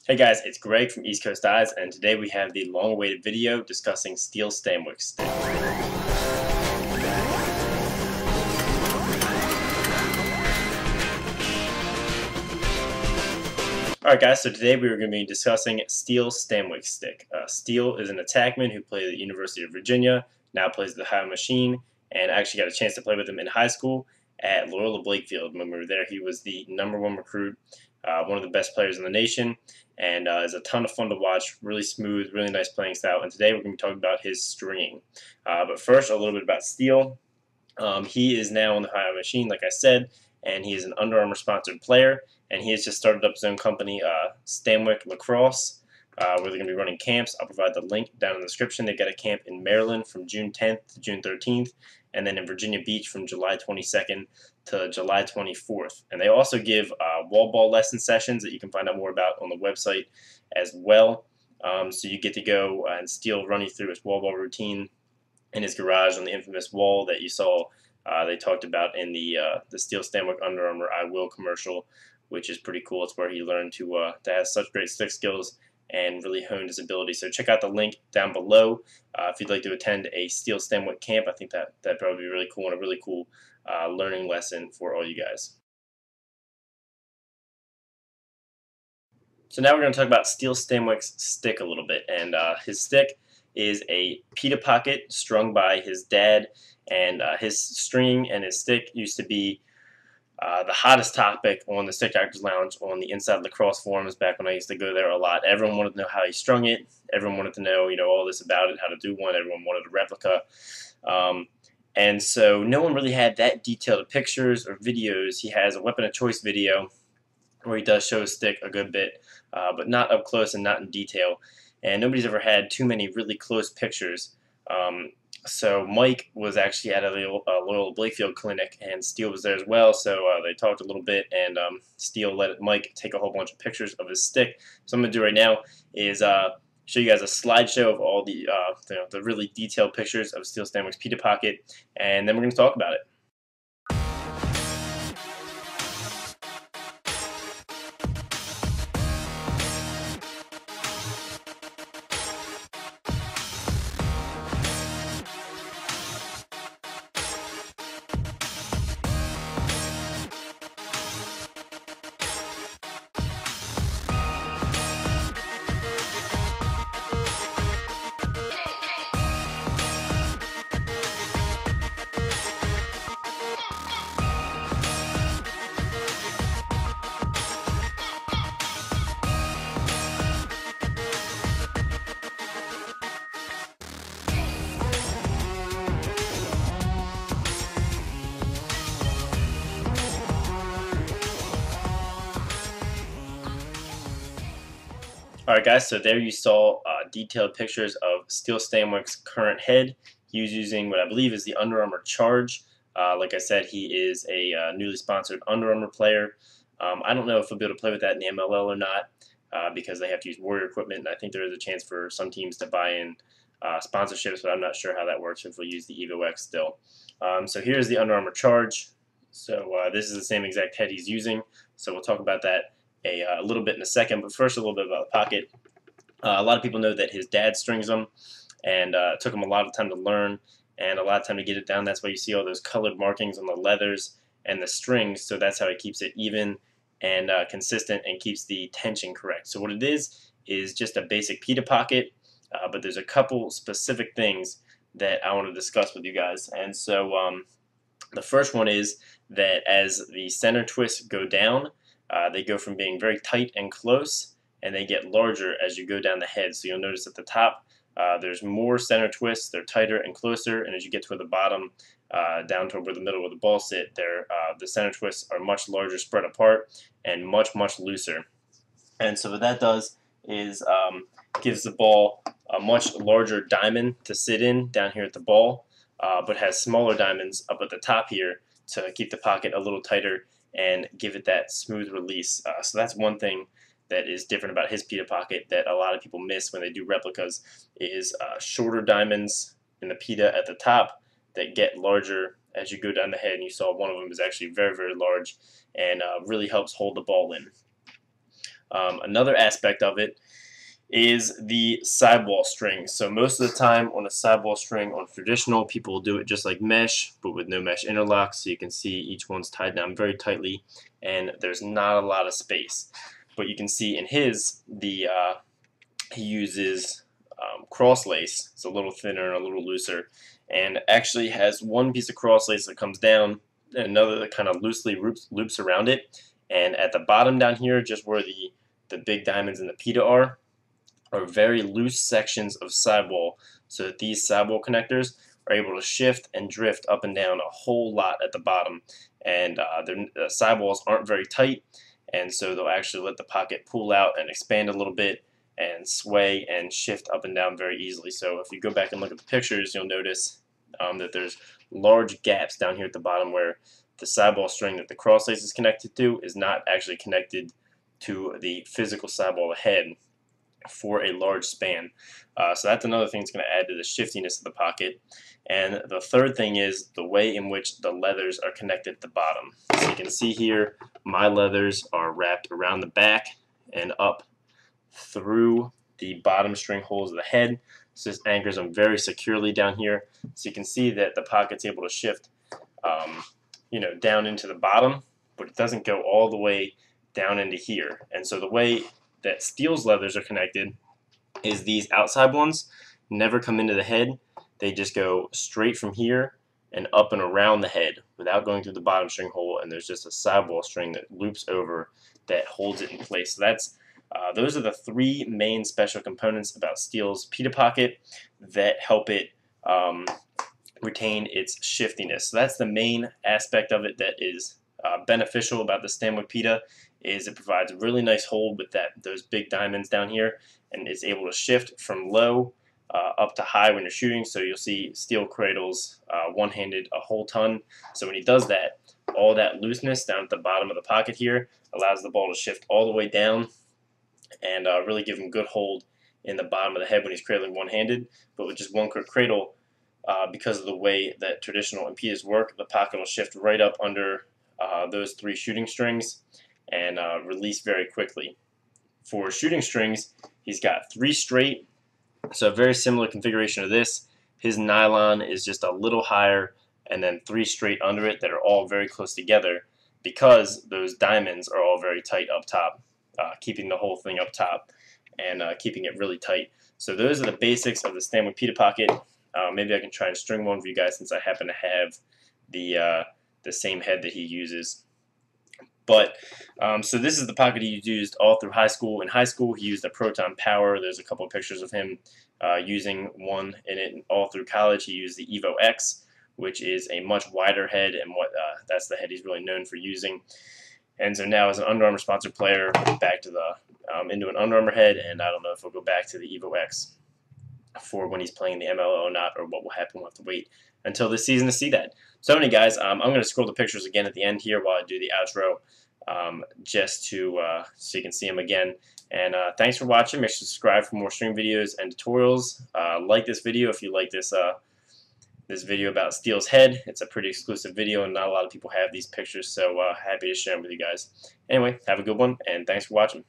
Hey guys, it's Greg from East Coast Eyes, and today we have the long-awaited video discussing Steele Stanwick stick. Alright guys, so today we are going to be discussing Steele Stanwick stick. Steele is an attackman who played at the University of Virginia, now plays the Ohio Machine, and I actually got a chance to play with him in high school at Loyola Blakefield. When we were there, he was the #1 recruit, one of the best players in the nation, and is a ton of fun to watch, really smooth, really nice playing style. And today we're going to be talking about his stringing. But first, a little bit about Steele. He is now on the Ohio Machine, like I said, and he is an Under Armour sponsored player, and he has just started up his own company, Stanwick Lacrosse, where they're going to be running camps. I'll provide the link down in the description. They've got a camp in Maryland from June 10th to June 13th, and then in Virginia Beach from July 22nd to July 24th. And they also give wall ball lesson sessions that you can find out more about on the website as well. So you get to go and Steele run you through his wall ball routine in his garage on the infamous wall that you saw they talked about in the Steele Stanwick Under Armour I Will commercial, which is pretty cool. It's where he learned to have such great stick skills and really honed his ability. So check out the link down below if you'd like to attend a Steele Stanwick camp. I think that'd probably be really cool and a really cool learning lesson for all you guys. So now we're going to talk about Steele Stanwick's stick a little bit. And his stick is a pita pocket strung by his dad, and his stringing and his stick used to be the hottest topic on the Stick Doctors Lounge on the Inside Lacrosse forums back when I used to go there a lot. Everyone wanted to know how he strung it. Everyone wanted to know, all this about it, how to do one. Everyone wanted a replica. And so no one really had that detailed pictures or videos. He has a weapon of choice video where he does show his stick a good bit, but not up close and not in detail. And nobody's ever had too many really close pictures. So Mike was actually at a Loyola Blakefield clinic, and Steele was there as well. So they talked a little bit, and Steele let Mike take a whole bunch of pictures of his stick. So what I'm going to do right now is show you guys a slideshow of all the really detailed pictures of Steele Stanwick's pita pocket, and then we're going to talk about it. Alright guys, so there you saw detailed pictures of Steele Stanwick's current head. He was using what I believe is the Under Armour Charge. Like I said, he is a newly sponsored Under Armour player. I don't know if he'll be able to play with that in the MLL or not because they have to use Warrior equipment, and I think there is a chance for some teams to buy in sponsorships, but I'm not sure how that works if we'll use the Evo X still. So here's the Under Armour Charge. So this is the same exact head he's using, so we'll talk about that a little bit in a second, but first a little bit about the pocket. A lot of people know that his dad strings them, and it took him a lot of time to learn and a lot of time to get it down. That's why you see all those colored markings on the leathers and the strings, so that's how he keeps it even and consistent and keeps the tension correct. So what it is just a basic pita pocket, but there's a couple specific things that I want to discuss with you guys. And so the first one is that as the center twists go down, they go from being very tight and close, and they get larger as you go down the head. So you'll notice at the top there's more center twists, they're tighter and closer, and as you get toward the bottom, down toward where the middle of the ball sit, the center twists are much larger, spread apart, and much looser. And so what that does is gives the ball a much larger diamond to sit in down here at the ball, but has smaller diamonds up at the top here to keep the pocket a little tighter and give it that smooth release. So that's one thing that is different about his pita pocket that a lot of people miss when they do replicas is shorter diamonds in the pita at the top that get larger as you go down the head. And you saw one of them is actually very, very large and really helps hold the ball in. Another aspect of it is the sidewall string. So most of the time on a sidewall string on traditional, people will do it just like mesh, but with no mesh interlock. So you can see each one's tied down very tightly, and there's not a lot of space. But you can see in his, he uses cross lace. It's a little thinner and a little looser, and actually has one piece of cross lace that comes down, and another that kind of loosely loops around it. And at the bottom down here, just where the big diamonds and the pita are very loose sections of sidewall, so that these sidewall connectors are able to shift and drift up and down a whole lot at the bottom. And the sidewalls aren't very tight, and so they'll actually let the pocket pull out and expand a little bit and sway and shift up and down very easily. So if you go back and look at the pictures, you'll notice that there's large gaps down here at the bottom where the sidewall string that the cross lace is connected to is not actually connected to the physical sidewall of the head for a large span. So that's another thing that's going to add to the shiftiness of the pocket. And the third thing is the way in which the leathers are connected at the bottom. So you can see here, my leathers are wrapped around the back and up through the bottom string holes of the head. So this anchors them very securely down here. So you can see that the pocket's able to shift down into the bottom, but it doesn't go all the way down into here. And so the way that Steele's leathers are connected is these outside ones never come into the head. They just go straight from here and up and around the head without going through the bottom string hole, and there's just a sidewall string that loops over that holds it in place. So that's those are the three main special components about Steele's pita pocket that help it retain its shiftiness. So that's the main aspect of it that is beneficial about the Stanwick pita, is it provides a really nice hold with those big diamonds down here, and is able to shift from low up to high when you're shooting. So you'll see Steele cradles one-handed a whole ton. So when he does that, all that looseness down at the bottom of the pocket here allows the ball to shift all the way down and really give him good hold in the bottom of the head when he's cradling one-handed. But with just one quick cradle, because of the way that traditional and pitas work, the pocket will shift right up under those three shooting strings and release very quickly. For shooting strings, he's got 3 straight, so a very similar configuration to this. His nylon is just a little higher, and then 3 straight under it that are all very close together, because those diamonds are all very tight up top, keeping the whole thing up top and keeping it really tight. So those are the basics of the Stanwick pita pocket. Maybe I can try and string one for you guys, since I happen to have the same head that he uses. But so this is the pocket he used all through high school. In high school, he used a Proton Power. There's a couple of pictures of him using one in it. All through college, he used the Evo X, which is a much wider head, and that's the head he's really known for using. And so now, as an Under Armour sponsored player, back to into an Under Armour head, and I don't know if he'll go back to the Evo X for when he's playing the MLO or not, or what will happen. We'll have to wait until this season to see that. So anyway, guys, I'm going to scroll the pictures again at the end here while I do the outro, just to so you can see them again. And thanks for watching. Make sure to subscribe for more stream videos and tutorials. Like this video if you like this this video about Steele's head. It's a pretty exclusive video, and not a lot of people have these pictures, so happy to share them with you guys. Anyway, have a good one, and thanks for watching.